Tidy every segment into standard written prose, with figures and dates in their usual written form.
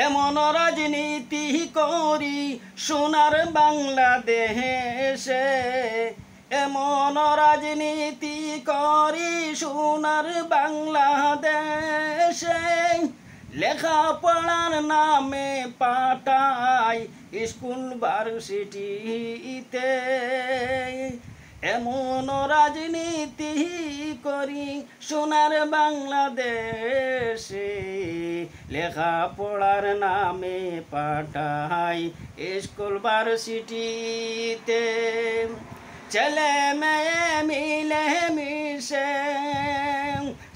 এমন রাজনীতি করি সোনার বাংলাদেশে, এমন রাজনীতি করি সোনার বাংলাদেশে, লেখাপড়ার নামে পাঠাই স্কুল ভার্সিটিতে। এমন রাজনীতি করি সোনার বাংলাদেশে, লেখাপড়ার নামে পাঠাই স্কুল ভার্সিটিতে। ছেলে মেয়ে মিলে মিশে,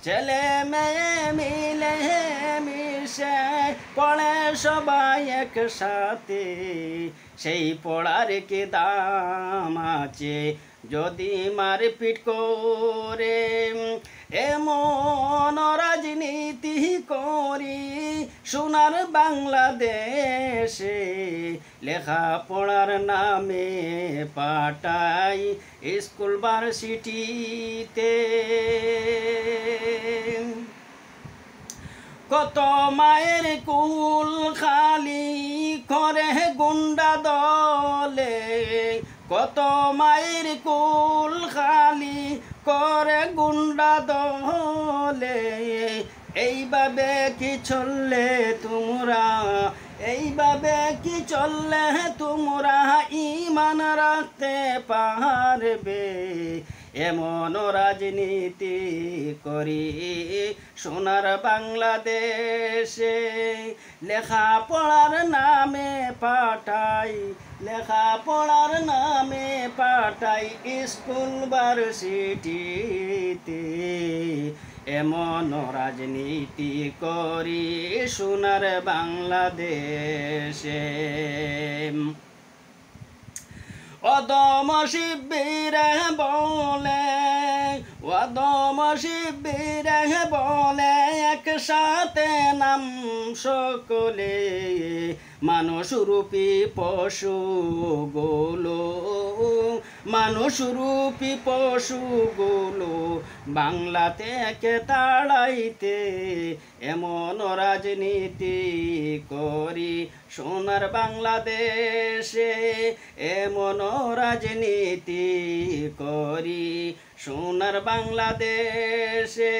ছেলে মেয়ে মিলে মিশে পড়ে সবাই একসাথে, সেই পড়ার কি দাম আছে যদি মারপিট করে। এমন রাজনীতি করি সোনার বাংলাদেশে, লেখাপড়ার নামে পাঠাই স্কুল ভার্সিটিতে। কত মায়ের কুল খালি করে গুন্ডা দলে, কত মায়ের কুল খালি করে গুন্ডা দলে। এইভাবে কি চললে তোমরা, এইভাবে কি চললে তোমরা ঈমান রাখতে পারবে। এমন রাজনীতি করি সোনার বাংলাদেশে, লেখাপড়ার নামে পাঠাই, লেখাপড়ার নামে পাঠাই স্কুল ভার্সিটিতে। এমন রাজনীতি করি সোনার বাংলাদেশে। অদম শিবিরে বলে, অদম শিবিরে বলে একসাথে নাম সকলে, মানুষরূপী পশুগুলো, মানুষরূপী পশুগুলো বাংলা থেকে তাড়াইতে। এমন রাজনীতি করি সোনার বাংলাদেশে, এমন রাজনীতি করি সোনার বাংলাদেশে।